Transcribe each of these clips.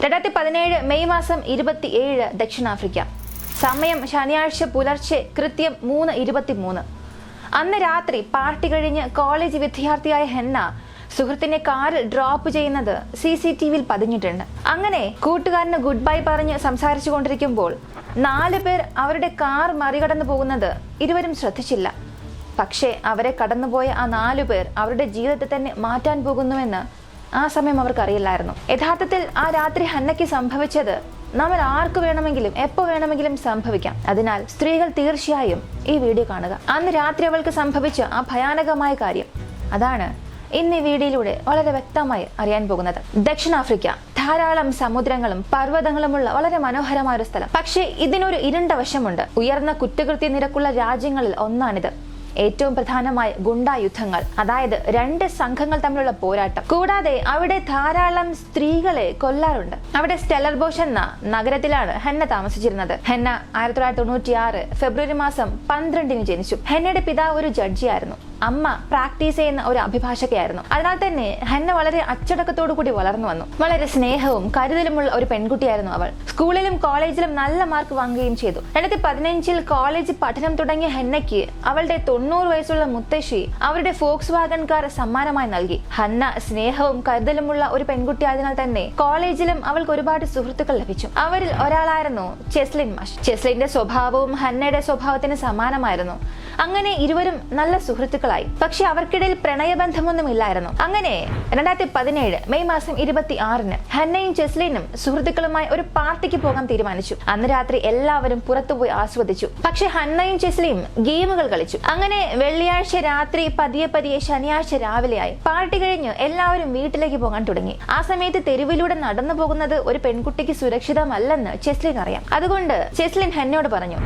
2017 May മാസം 27 ദക്ഷിണാഫ്രിക്ക. സമയം ശനിയാഴ്ച പുലർച്ചെ കൃത്യം 3:23. അന്ന് രാത്രി പാർട്ടി കഴിഞ്ഞ് കോളേജ് വിദ്യാർത്ഥിയായ ഹെന്ന സുഹൃത്തിനെ കാറിൽ ഡ്രോപ്പ് ചെയ്യുന്നത് CCTVയിൽ പതിഞ്ഞിട്ടുണ്ട്. അങ്ങനെ കൂട്ടുകാരന് ഗുഡ് ബൈ പറഞ്ഞ് സംസാരിച്ചു കൊണ്ടിരിക്കുമ്പോൾ 4 പേർ അവരുടെ കാർ മറികടന്നു പോകുന്നത് ഇരുവരും ശ്രദ്ധിച്ചില്ല. പക്ഷേ അവരെ കടന്നുപോയ ആ 4 പേർ അവരുടെ ജീവിതത്തെ തന്നെ മാറ്റാൻ പോകുന്നുവെന്ന് ആ സമയം അവർക്കറിയില്ലായിരുന്നു. യഥാർത്ഥത്തിൽ ആ രാത്രി ഹന്നയ്ക്ക് സംഭവിച്ചത് നമ്മൾ ആർക്ക് വേണമെങ്കിലും എപ്പോൾ വേണമെങ്കിലും സംഭവിക്കാം. അതിനാൽ സ്ത്രീകൾ തീർച്ചയായും ഈ വീഡിയോ കാണുക. അന്ന് രാത്രി അവൾക്ക് സംഭവിച്ച ആ ഭയാനകമായ കാര്യം അതാണ് ഇന്ന് ഈ വീഡിയോയിലൂടെ വളരെ വ്യക്തമായി അറിയാൻ പോകുന്നത്. ദക്ഷിണാഫ്രിക്ക ധാരാളം സമുദ്രങ്ങളും പർവ്വതങ്ങളുമുള്ള വളരെ മനോഹരമായ ഒരു സ്ഥലം. പക്ഷേ ഇതിനൊരു ഇരുണ്ട വശമുണ്ട്. ഉയർന്ന കുറ്റകൃത്യ നിരക്കുള്ള രാജ്യങ്ങളിൽ ഒന്നാണിത്. ഏറ്റവും പ്രധാനമായ ഗുണ്ടാ യുദ്ധങ്ങൾ, അതായത് 2 സംഘങ്ങൾ തമ്മിലുള്ള പോരാട്ടം. കൂടാതെ അവിടെ ധാരാളം സ്ത്രീകളെ കൊല്ലാറുണ്ട്. അവിടെ സ്റ്റെല്ലർബോഷ് എന്ന നഗരത്തിലാണ് ഹെന്ന താമസിച്ചിരുന്നത്. ഹെന്ന 1996 ഫെബ്രുവരി മാസം 12 ജനിച്ചു. ഹെന്നയുടെ പിതാവ് ഒരു ജഡ്ജിയായിരുന്നു. അമ്മ പ്രാക്ടീസ് ചെയ്യുന്ന ഒരു അഭിഭാഷകയായിരുന്നു. അതിനാൽ തന്നെ ഹെന്ന വളരെ അച്ചടക്കത്തോടു കൂടി വളർന്നു വന്നു. വളരെ സ്നേഹവും കരുതലുമുള്ള ഒരു പെൺകുട്ടിയായിരുന്നു അവൾ. സ്കൂളിലും കോളേജിലും നല്ല മാർക്ക് വാങ്ങുകയും ചെയ്തു. 2015 കോളേജ് പഠനം തുടങ്ങിയ ഹെന്നയ്ക്ക് അവളുടെ 90 വയസ്സുള്ള മുത്തശ്ശി അവരുടെ ഫോക്സ് വാഗൺ കാർ സമ്മാനമായി നൽകി. ഹന്ന സ്നേഹവും കരുതലുമുള്ള ഒരു പെൺകുട്ടിയായതിനാൽ തന്നെ കോളേജിലും അവൾക്ക് ഒരുപാട് സുഹൃത്തുക്കൾ ലഭിച്ചു. അവരിൽ ഒരാളായിരുന്നു ചെസ്ലിൻ മാഷ്. ചെസ്ലിന്റെ സ്വഭാവവും ഹന്നയുടെ സ്വഭാവത്തിന് സമാനമായിരുന്നു. അങ്ങനെ ഇരുവരും നല്ല സുഹൃത്തുക്കളായി. പക്ഷെ അവർക്കിടയിൽ പ്രണയബന്ധമൊന്നും ഇല്ലായിരുന്നു. അങ്ങനെ 2017 മെയ് മാസം 26 ഹന്നയും ചെസ്ലിനും സുഹൃത്തുക്കളുമായി ഒരു പാർട്ടിക്ക് പോകാൻ തീരുമാനിച്ചു. അന്ന് രാത്രി എല്ലാവരും പുറത്തുപോയി ആസ്വദിച്ചു. പക്ഷെ ഹന്നയും ചെസ്ലിയും ഗെയിമുകൾ കളിച്ചു. അങ്ങനെ വെള്ളിയാഴ്ച രാത്രി പതിയെ ശനിയാഴ്ച രാവിലെയായി. പാർട്ടി കഴിഞ്ഞ് എല്ലാവരും വീട്ടിലേക്ക് പോകാൻ തുടങ്ങി. ആ സമയത്ത് തെരുവിലൂടെ നടന്നു പോകുന്നത് ഒരു പെൺകുട്ടിക്ക് സുരക്ഷിതമല്ലെന്ന് ചെസ്ലിൻ അറിയാം. അതുകൊണ്ട് ചെസ്ലിൻ ഹന്നയോട് പറഞ്ഞു,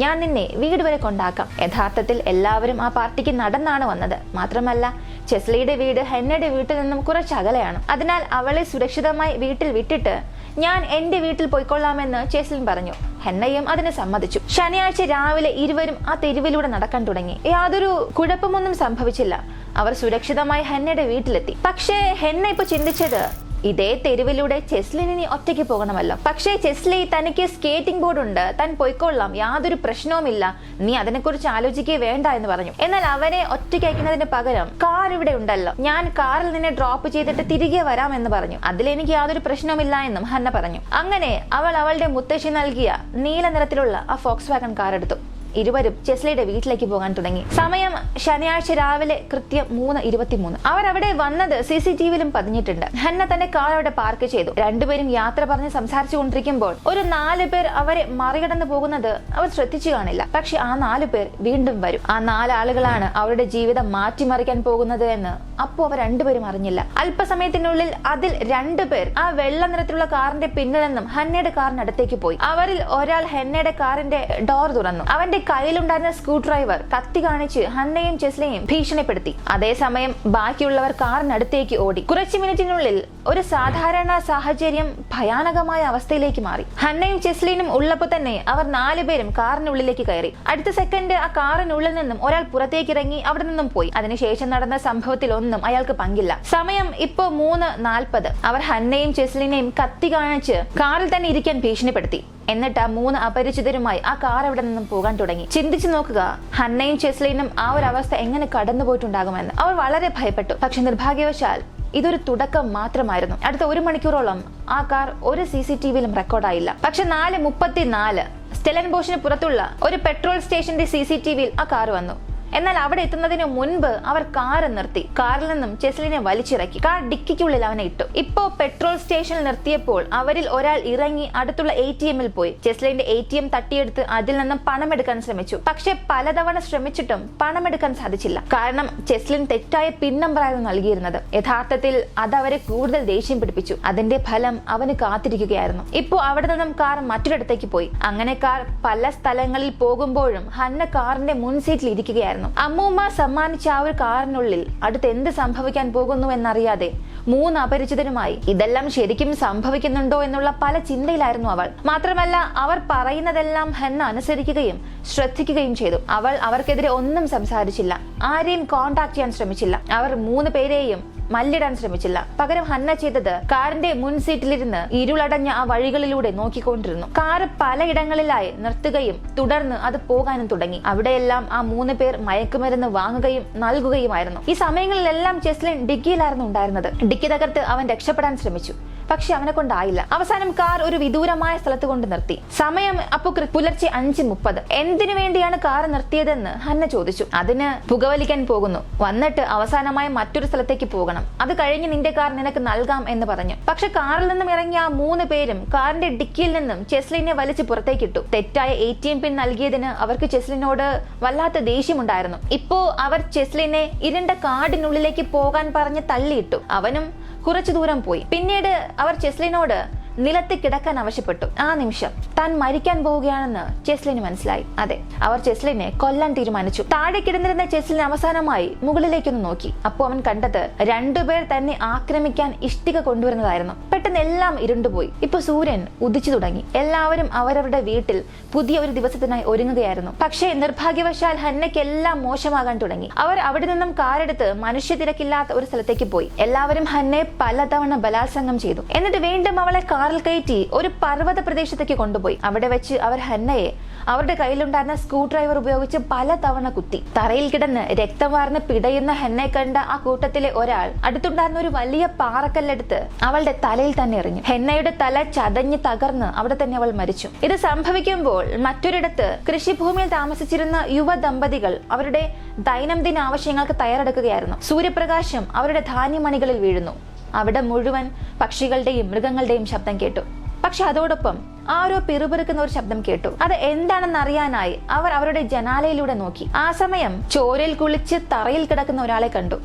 ഞാൻ നിന്നെ വീട് വരെ കൊണ്ടാക്കാം. യഥാർത്ഥത്തിൽ എല്ലാവരും ആ പാർട്ടിക്ക് നടന്നാണ് വന്നത്. മാത്രമല്ല ചെസ്ലിയുടെ വീട് ഹന്നയുടെ വീട്ടിൽ നിന്നും കുറച്ച് അകലെയാണ്. അതിനാൽ അവളെ സുരക്ഷിതമായി വീട്ടിൽ വിട്ടിട്ട് ഞാൻ എന്റെ വീട്ടിൽ പോയിക്കൊള്ളാമെന്ന് ചെസ്ലിൻ പറഞ്ഞു. ഹെന്നയും അതിന് സമ്മതിച്ചു. ശനിയാഴ്ച രാവിലെ ഇരുവരും ആ തെരുവിലൂടെ നടക്കാൻ തുടങ്ങി. യാതൊരു കുഴപ്പമൊന്നും സംഭവിച്ചില്ല. അവർ സുരക്ഷിതമായി ഹെന്നയുടെ വീട്ടിലെത്തി. പക്ഷേ ഹെന്ന ഇപ്പൊ ചിന്തിച്ചത് ഇതേ തെരുവിലൂടെ ചെസ്ലിനി ഒറ്റയ്ക്ക് പോകണമല്ലോ. പക്ഷേ ചെസ്ലി തനിക്ക് സ്കേറ്റിംഗ് ബോർഡ് ഉണ്ട്, താൻ പോയിക്കൊള്ളാം, യാതൊരു പ്രശ്നവുമില്ല, നീ അതിനെക്കുറിച്ച് ആലോചിക്കേ വേണ്ട എന്ന് പറഞ്ഞു. എന്നാൽ അവനെ ഒറ്റയ്ക്ക് അയക്കുന്നതിന് പകരം കാർ ഇവിടെ ഉണ്ടല്ലോ, ഞാൻ കാറിൽ നിന്നെ ഡ്രോപ്പ് ചെയ്തിട്ട് തിരികെ വരാം എന്ന് പറഞ്ഞു. അതിലെനിക്ക് യാതൊരു പ്രശ്നവുമില്ല എന്നും ഹന്ന പറഞ്ഞു. അങ്ങനെ അവൾ അവളുടെ മുത്തശ്ശി നൽകിയ നീല നിറത്തിലുള്ള ആ ഫോക്സ് വാഗൺ കാർ എടുത്തു. ഇരുവരും ചെസ്ലിയുടെ വീട്ടിലേക്ക് പോകാൻ തുടങ്ങി. സമയം ശനിയാഴ്ച രാവിലെ കൃത്യം 3:23. അവർ അവിടെ വന്നത് CCTVയിലും പതിഞ്ഞിട്ടുണ്ട്. ഹന്ന തന്റെ കാർ അവിടെ പാർക്ക് ചെയ്തു. രണ്ടുപേരും യാത്ര പറഞ്ഞ് സംസാരിച്ചു കൊണ്ടിരിക്കുമ്പോൾ ഒരു 4 പേർ അവരെ മറികടന്നു പോകുന്നത് അവർ ശ്രദ്ധിച്ചു കാണില്ല. പക്ഷെ ആ 4 പേർ വീണ്ടും വരും. ആ 4 ആളുകളാണ് അവരുടെ ജീവിതം മാറ്റിമറിക്കാൻ പോകുന്നത് എന്ന് അപ്പോൾ അവർ രണ്ടുപേരും അറിഞ്ഞില്ല. അല്പസമയത്തിനുള്ളിൽ അതിൽ 2 പേർ ആ വെള്ള നിറത്തിലുള്ള കാറിന്റെ പിന്നിൽ നിന്നും ഹന്നയുടെ കാറിനടുത്തേക്ക് പോയി. അവരിൽ ഒരാൾ ഹന്നയുടെ കാറിന്റെ ഡോർ തുറന്നു. അവന്റെ കയ്യിലുണ്ടായിരുന്ന സ്ക്രൂ ഡ്രൈവർ കത്തി കാണിച്ച് ഹന്നയും ചെസ്ലിയും ഭീഷണിപ്പെടുത്തി. അതേസമയം ബാക്കിയുള്ളവർ കാറിനടുത്തേക്ക് ഓടി. കുറച്ചു മിനിറ്റിനുള്ളിൽ ഒരു സാധാരണ സാഹചര്യം ഭയാനകമായ അവസ്ഥയിലേക്ക് മാറി. ഹന്നയും ചെസ്ലിനും ഉള്ളപ്പോൾ തന്നെ അവർ 4 പേരും കാറിനുള്ളിലേക്ക് കയറി. അടുത്ത സെക്കൻഡ് ആ കാറിനുള്ളിൽ നിന്നും ഒരാൾ പുറത്തേക്ക് ഇറങ്ങി അവിടെ നിന്നും പോയി. അതിനുശേഷം നടന്ന സംഭവത്തിൽ ഒന്നും അയാൾക്ക് പങ്കില്ല. സമയം ഇപ്പോ 3:40. അവർ ഹന്നയും ചെസ്ലിനെയും കത്തി കാണിച്ച് കാറിൽ തന്നെ ഇരിക്കാൻ ഭീഷണിപ്പെടുത്തി. എന്നിട്ട് ആ 3 അപരിചിതരുമായി ആ കാർ അവിടെ നിന്നും പോകാൻ തുടങ്ങി. ചിന്തിച്ചു നോക്കുക, ഹന്നയും ചെസ്ലിനും ആ ഒരു അവസ്ഥ എങ്ങനെ കടന്നുപോയിട്ടുണ്ടാകുമെന്ന്. അവർ വളരെ ഭയപ്പെട്ടു. പക്ഷെ നിർഭാഗ്യവശാൽ ഇതൊരു തുടക്കം മാത്രമായിരുന്നു. അടുത്ത 1 മണിക്കൂറോളം ആ കാർ ഒരു CCTVയിലും റെക്കോർഡായില്ല. പക്ഷെ 4:34 സ്റ്റെല്ലൻബോഷിന് പുറത്തുള്ള ഒരു പെട്രോൾ സ്റ്റേഷന്റെ CCTVയിൽ ആ കാർ വന്നു. എന്നാൽ അവിടെ എത്തുന്നതിന് മുൻപ് അവർ കാർ നിർത്തി. കാറിൽ നിന്നും ചെസ്ലിനെ വലിച്ചിറക്കി. കാർ ഡിക്കിക്കുള്ളിൽ അവനെ ഇട്ടു. ഇപ്പോ പെട്രോൾ സ്റ്റേഷനിൽ നിർത്തിയപ്പോൾ അവരിൽ ഒരാൾ ഇറങ്ങി അടുത്തുള്ള ATMൽ പോയി ചെസ്ലിന്റെ ATM തട്ടിയെടുത്ത് അതിൽ നിന്നും പണമെടുക്കാൻ ശ്രമിച്ചു. പക്ഷെ പലതവണ ശ്രമിച്ചിട്ടും പണമെടുക്കാൻ സാധിച്ചില്ല. കാരണം ചെസ്ലിൻ തെറ്റായ പിൻ നമ്പറായിരുന്നു നൽകിയിരുന്നത്. യഥാർത്ഥത്തിൽ അത് അവരെ കൂടുതൽ ദേഷ്യം പിടിപ്പിച്ചു. അതിന്റെ ഫലം അവന് കാത്തിരിക്കുകയായിരുന്നു. ഇപ്പോ അവിടെ നിന്നും കാർ മറ്റൊരിടത്തേക്ക് പോയി. അങ്ങനെ കാർ പല സ്ഥലങ്ങളിൽ പോകുമ്പോഴും ഹന്ന കാറിന്റെ മുൻ സീറ്റിൽ ഇരിക്കുകയായിരുന്നു. അമ്മൂമ്മ സമ്മാനിച്ച ആ ഒരു കാറിനുള്ളിൽ അടുത്ത് എന്ത് സംഭവിക്കാൻ പോകുന്നു എന്നറിയാതെ 3 അപരിചിതരുമായി ഇതെല്ലാം ശരിക്കും സംഭവിക്കുന്നുണ്ടോ എന്നുള്ള പല ചിന്തയിലായിരുന്നു അവൾ. മാത്രമല്ല അവർ പറയുന്നതെല്ലാം ഹന്ന അനുസരിക്കുകയും ശ്രദ്ധിക്കുകയും ചെയ്തു. അവൾ അവർക്കെതിരെ ഒന്നും സംസാരിച്ചില്ല, ആരെയും കോണ്ടാക്ട് ചെയ്യാൻ ശ്രമിച്ചില്ല. അവർ 3 പേരെയും മല്ലിടാൻ ശ്രമിച്ചില്ല. പകരം ഹന്ന ചെയ്തത് കാറിന്റെ മുൻ സീറ്റിലിരുന്ന് ഇരുളടഞ്ഞ ആ വഴികളിലൂടെ നോക്കിക്കൊണ്ടിരുന്നു. കാറ് പലയിടങ്ങളിലായി നിർത്തുകയും തുടർന്ന് അത് പോകാനും തുടങ്ങി. അവിടെയെല്ലാം ആ 3 പേർ മയക്കുമരുന്ന് വാങ്ങുകയും നൽകുകയുമായിരുന്നു. ഈ സമയങ്ങളിലെല്ലാം ചെസ്ലിൻ ഡിക്കിയിലായിരുന്നു ഉണ്ടായിരുന്നത്. ഡിക്കി തകർത്ത് അവൻ രക്ഷപ്പെടാൻ ശ്രമിച്ചു. പക്ഷെ അവനെ കൊണ്ടായില്ല. അവസാനം കാർ ഒരു വിദൂരമായ സ്ഥലത്ത് കൊണ്ട് നിർത്തി. സമയം അപ്പോൾ പുലർച്ചെ 5:30. എന്തിനു വേണ്ടിയാണ് കാർ നിർത്തിയതെന്ന് ഹന്ന ചോദിച്ചു. അതിന് പുകവലിക്കാൻ പോകുന്നു, വന്നിട്ട് അവസാനമായി മറ്റൊരു സ്ഥലത്തേക്ക് പോകണം, അത് കഴിഞ്ഞ് നിന്റെ കാർ നിനക്ക് നൽകാം എന്ന് പറഞ്ഞു. പക്ഷെ കാറിൽ നിന്നും ഇറങ്ങിയ ആ 3 പേരും കാറിന്റെ ഡിക്കിയിൽ നിന്നും ചെസ്ലിനെ വലിച്ച് പുറത്തേക്കിട്ടു. തെറ്റായ ATM പിൻ നൽകിയതിന് അവർക്ക് ചെസ്ലിനോട് വല്ലാത്ത ദേഷ്യമുണ്ടായിരുന്നു. ഇപ്പോ അവർ ചെസ്ലിനെ ഇരുണ്ട കാടിനുള്ളിലേക്ക് പോകാൻ പറഞ്ഞ് തള്ളിയിട്ടു. അവനും കുറച്ചു ദൂരം പോയി. പിന്നീട് അവർ ചെസ്ലിനോട് നിലത്ത് കിടക്കാൻ ആവശ്യപ്പെട്ടു. ആ നിമിഷം താൻ മരിക്കാൻ പോവുകയാണെന്ന് ചെസ്ലിന് മനസ്സിലായി. അതെ, അവർ ചെസ്ലിനെ കൊല്ലാൻ തീരുമാനിച്ചു. താഴെ കിടന്നിരുന്ന ചെസ്ലിൻ അവസാനമായി മുകളിലേക്കൊന്ന് നോക്കി. അപ്പോൾ അവൻ കണ്ടത് 2 പേർ തന്നെ ആക്രമിക്കാൻ ഇഷ്ടിക കൊണ്ടുവരുന്നതായിരുന്നു. പെട്ടെന്ന് എല്ലാം ഇരുണ്ടുപോയി. ഇപ്പൊ സൂര്യൻ ഉദിച്ചു തുടങ്ങി. എല്ലാവരും അവരവരുടെ വീട്ടിൽ പുതിയ ഒരു ദിവസത്തിനായി ഒരുങ്ങുകയായിരുന്നു. പക്ഷേ നിർഭാഗ്യവശാൽ ഹന്നയ്ക്ക് എല്ലാം മോശമാകാൻ തുടങ്ങി. അവർ അവിടെ നിന്നും കാറെടുത്ത് മനുഷ്യ തിരക്കില്ലാത്ത ഒരു സ്ഥലത്തേക്ക് പോയി. എല്ലാവരും ഹന്നയെ പലതവണ ബലാത്സംഗം ചെയ്തു. എന്നിട്ട് വീണ്ടും അവളെ കാറിൽ കയറ്റി ഒരു പർവ്വത പ്രദേശത്തേക്ക് കൊണ്ടുപോയി. അവിടെ വെച്ച് അവർ ഹന്നയെ അവരുടെ കയ്യിലുണ്ടായിരുന്ന സ്ക്രൂ ഡ്രൈവർ ഉപയോഗിച്ച് പലതവണ കുത്തി. തറയിൽ കിടന്ന് രക്തം വാർന്ന് പിടയുന്ന ഹന്നയെ കണ്ട ആ കൂട്ടത്തിലെ ഒരാൾ അടുത്തുണ്ടായിരുന്ന ഒരു വലിയ പാറക്കല്ലെടുത്ത് അവളുടെ തലയിൽ തന്നെ എറിഞ്ഞു. ഹന്നയുടെ തല ചതഞ്ഞ് തകർന്ന് അവിടെ തന്നെ അവൾ മരിച്ചു. ഇത് സംഭവിക്കുമ്പോൾ മറ്റൊരിടത്ത് കൃഷിഭൂമിയിൽ താമസിച്ചിരുന്ന യുവ ദമ്പതികൾ അവരുടെ ദൈനംദിന ആവശ്യങ്ങൾക്ക് തയ്യാറെടുക്കുകയായിരുന്നു. സൂര്യപ്രകാശം അവരുടെ ധാന്യമണികളിൽ വീഴുന്നു. അവിടെ മുഴുവൻ പക്ഷികളുടെയും മൃഗങ്ങളുടെയും ശബ്ദം കേട്ടു. പക്ഷെ അതോടൊപ്പം ആരോ പിറുപിറുക്കുന്ന ഒരു ശബ്ദം കേട്ടു. അത് എന്താണെന്ന് അറിയാനായി അവർ അവരുടെ ജനാലയിലൂടെ നോക്കി. ആ സമയം ചോരയിൽ കുളിച്ച് തറയിൽ കിടക്കുന്ന ഒരാളെ കണ്ടു.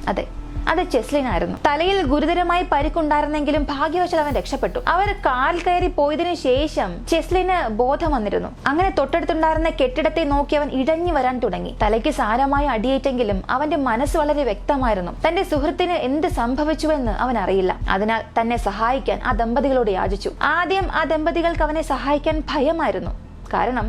അത് ചെസ്ലിൻ ആയിരുന്നു. തലയിൽ ഗുരുതരമായി പരിക്കുണ്ടായിരുന്നെങ്കിലും ഭാഗ്യവശാൽ അവൻ രക്ഷപ്പെട്ടു. അവർ കാറിൽ കയറി പോയതിനു ശേഷം ചെസ്ലിന് ബോധം വന്നിരുന്നു. അങ്ങനെ തൊട്ടടുത്തുണ്ടായിരുന്ന കെട്ടിടത്തെ നോക്കി അവൻ ഇഴഞ്ഞു വരാൻ തുടങ്ങി. തലയ്ക്ക് സാരമായി അടിയേറ്റെങ്കിലും അവന്റെ മനസ്സ് വളരെ വ്യക്തമായിരുന്നു. തന്റെ സുഹൃത്തിന് എന്ത് സംഭവിച്ചുവെന്ന് അവൻ അറിയില്ല. അതിനാൽ തന്നെ സഹായിക്കാൻ ആ ദമ്പതികളോട് യാചിച്ചു. ആദ്യം ആ ദമ്പതികൾക്ക് അവനെ സഹായിക്കാൻ ഭയമായിരുന്നു. കാരണം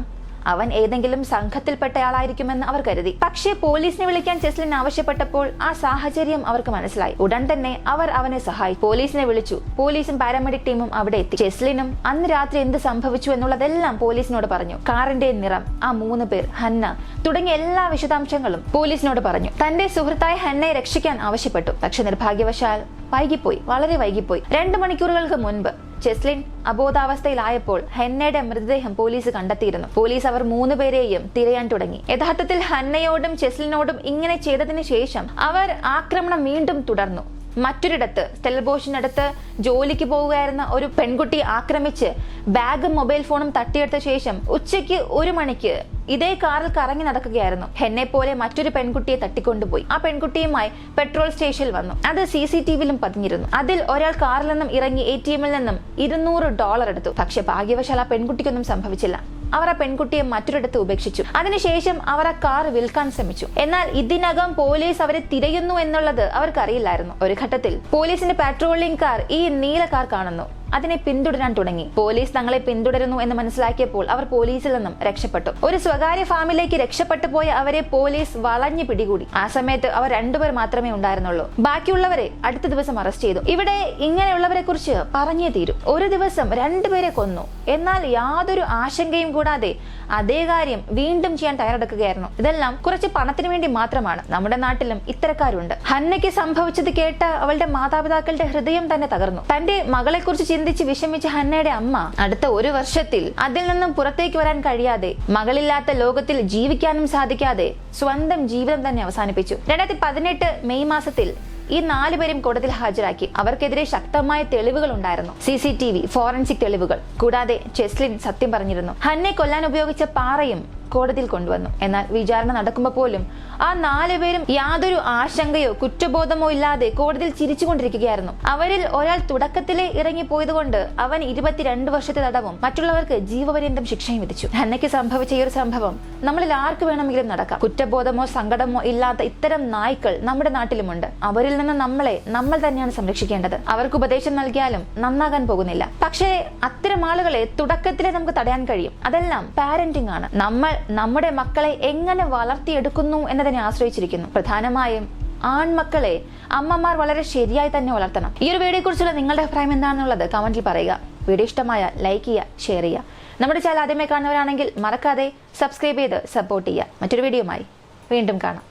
അവൻ ഏതെങ്കിലും സംഘത്തിൽപ്പെട്ടയാളായിരിക്കുമെന്ന് അവർ കരുതി. പക്ഷേ പോലീസിനെ വിളിക്കാൻ ചെസ്ലിൻ ആവശ്യപ്പെട്ടപ്പോൾ ആ സാഹചര്യം അവർക്ക് മനസ്സിലായി. ഉടൻ തന്നെ അവർ അവനെ സഹായിച്ചു. പോലീസിനെ വിളിച്ചു. പോലീസും പാരാമെഡിക് ടീമും അവിടെ എത്തി. ചെസ്ലിനും അന്ന് രാത്രി എന്ത് സംഭവിച്ചു എന്നുള്ളതെല്ലാം പോലീസിനോട് പറഞ്ഞു. കാറിന്റെ നിറം, ആ 3 പേർ, ഹന്ന തുടങ്ങിയ എല്ലാ വിശദാംശങ്ങളും പോലീസിനോട് പറഞ്ഞു. തന്റെ സുഹൃത്തായ ഹന്നയെ രക്ഷിക്കാൻ ആവശ്യപ്പെട്ടു. പക്ഷെ നിർഭാഗ്യവശാൽ വൈകിപ്പോയി, വളരെ വൈകിപ്പോയി. 2 മണിക്കൂറുകൾക്ക് മുൻപ് ചെസ്ലിൻ അബോധാവസ്ഥയിലായപ്പോൾ ഹന്നയുടെ മൃതദേഹം പോലീസ് കണ്ടെത്തിയിരുന്നു. പോലീസ് അവർ 3 പേരെയും തിരയാൻ തുടങ്ങി. യഥാർത്ഥത്തിൽ ഹന്നയോടും ചെസ്ലിനോടും ഇങ്ങനെ ചെയ്തതിനു ശേഷം അവർ ആക്രമണം വീണ്ടും തുടർന്നു. മറ്റൊരിടത്ത് സ്റ്റെൽബോഷിനടുത്ത് ജോലിക്ക് പോവുകയായിരുന്ന ഒരു പെൺകുട്ടി ആക്രമിച്ച് ബാഗും മൊബൈൽ ഫോണും തട്ടിയെടുത്ത ശേഷം ഉച്ചയ്ക്ക് 1 മണിക്ക് ഇതേ കാറിൽ കറങ്ങി നടക്കുകയായിരുന്നു. ഹെന്നെ പോലെ മറ്റൊരു പെൺകുട്ടിയെ തട്ടിക്കൊണ്ടുപോയി. ആ പെൺകുട്ടിയുമായി പെട്രോൾ സ്റ്റേഷനിൽ വന്നു. അത് CCTVയിലും പതിഞ്ഞിരുന്നു. അതിൽ ഒരാൾ കാറിൽ നിന്നും ഇറങ്ങി ATMിൽ നിന്നും $200 എടുത്തു. പക്ഷെ ഭാഗ്യവശാൽ ആ പെൺകുട്ടിക്കൊന്നും സംഭവിച്ചില്ല. അവർ ആ പെൺകുട്ടിയെ മറ്റൊരിടത്ത് ഉപേക്ഷിച്ചു. അതിനുശേഷം അവർ ആ കാർ വിൽക്കാൻ ശ്രമിച്ചു. എന്നാൽ ഇതിനകം പോലീസ് അവരെ തിരയുന്നു എന്നുള്ളത് അവർക്കറിയില്ലായിരുന്നു. ഒരു ഘട്ടത്തിൽ പോലീസിന്റെ പാട്രോളിംഗ് കാർ ഈ നീല കാർ കാണുന്നു. അതിനെ പിന്തുടരാൻ തുടങ്ങി. പോലീസ് തങ്ങളെ പിന്തുടരുന്നു എന്ന് മനസ്സിലാക്കിയപ്പോൾ അവർ പോലീസിൽ നിന്നും രക്ഷപ്പെട്ടു. ഒരു സ്വകാര്യ ഫാമിലേക്ക് രക്ഷപ്പെട്ടു പോയ അവരെ പോലീസ് വളഞ്ഞു പിടികൂടി. ആ സമയത്ത് അവർ 2 പേർ മാത്രമേ ഉണ്ടായിരുന്നുള്ളൂ. ബാക്കിയുള്ളവരെ അടുത്ത ദിവസം അറസ്റ്റ് ചെയ്തു. ഇവിടെ ഇങ്ങനെയുള്ളവരെ കുറിച്ച് പറഞ്ഞേ തീരൂ. ഒരു ദിവസം 2 പേരെ കൊന്നു. എന്നാൽ യാതൊരു ആശങ്കയും കൂടാതെ അതേ കാര്യം വീണ്ടും ചെയ്യാൻ തയ്യാറെടുക്കുകയായിരുന്നു. ഇതെല്ലാം കുറച്ച് പണത്തിന് വേണ്ടി മാത്രമാണ്. നമ്മുടെ നാട്ടിലും ഇത്തരക്കാരുണ്ട്. ഹന്നയ്ക്ക് സംഭവിച്ചത് കേട്ട അവളുടെ മാതാപിതാക്കളുടെ ഹൃദയം തന്നെ തകർന്നു. തന്റെ മകളെ കുറിച്ച് ചിന്തിച്ച് വിഷമിച്ച ഹന്നയുടെ അമ്മ അടുത്ത 1 വർഷത്തിൽ അതിൽ നിന്നും പുറത്തേക്ക് വരാൻ കഴിയാതെ, മകളില്ലാത്ത ലോകത്തിൽ ജീവിക്കാനും സാധിക്കാതെ സ്വന്തം ജീവിതം തന്നെ അവസാനിപ്പിച്ചു. 2018 മെയ് മാസത്തിൽ ഈ 4 പേരും കോടതിയിൽ ഹാജരാക്കി. അവർക്കെതിരെ ശക്തമായ തെളിവുകൾ ഉണ്ടായിരുന്നു. CCTV, ഫോറൻസിക് തെളിവുകൾ. കൂടാതെ ചെസ്ലിൻ സത്യം പറഞ്ഞിരുന്നു. ഹന്നെ കൊല്ലാൻ ഉപയോഗിച്ച പാറയും കോടതിയിൽ കൊണ്ടുവന്നു. എന്നാൽ വിചാരണ നടക്കുമ്പോൾ പോലും ആ 4 പേരും യാതൊരു ആശങ്കയോ കുറ്റബോധമോ ഇല്ലാതെ കോടതിയിൽ ചിരിച്ചുകൊണ്ടിരിക്കുകയായിരുന്നു. അവരിൽ ഒരാൾ തുടക്കത്തിലെ ഇറങ്ങിപ്പോയതുകൊണ്ട് അവൻ 22 വർഷത്തെ തടവും മറ്റുള്ളവർക്ക് ജീവപര്യന്തം ശിക്ഷയും വിധിച്ചു. ഹന്നയ്ക്ക് സംഭവിച്ച ഈ ഒരു സംഭവം നമ്മളിൽ ആർക്ക് വേണമെങ്കിലും നടക്കാം. കുറ്റബോധമോ സങ്കടമോ ഇല്ലാത്ത ഇത്തരം നായ്ക്കൾ നമ്മുടെ നാട്ടിലുമുണ്ട്. അവരിൽ നിന്ന് നമ്മൾ തന്നെയാണ് സംരക്ഷിക്കേണ്ടത്. അവർക്ക് ഉപദേശം നൽകിയാലും നന്നാകാൻ പോകുന്നില്ല. പക്ഷേ അത്തരം ആളുകളെ തുടക്കത്തിലെ നമുക്ക് തടയാൻ കഴിയും. അതെല്ലാം പാരന്റിംഗ് ആണ്. നമ്മൾ നമ്മുടെ മക്കളെ എങ്ങനെ വളർത്തിയെടുക്കുന്നു എന്നതിനെ ആശ്രയിച്ചിരിക്കുന്നു. പ്രധാനമായും ആൺമക്കളെ അമ്മമാർ വളരെ ശരിയായി തന്നെ വളർത്തണം. ഈ ഒരു വീഡിയോയെ കുറിച്ചുള്ള നിങ്ങളുടെ അഭിപ്രായം എന്താണെന്നുള്ളത് കമന്റിൽ പറയുക. വീഡിയോ ഇഷ്ടമായ ലൈക്ക് ചെയ്യുക, ഷെയർ ചെയ്യുക. നമ്മുടെ ചാനൽ ആദ്യമായി കാണുന്നവരാണെങ്കിൽ മറക്കാതെ സബ്സ്ക്രൈബ് ചെയ്ത് സപ്പോർട്ട് ചെയ്യുക. മറ്റൊരു വീഡിയോയുമായി വീണ്ടും കാണാം.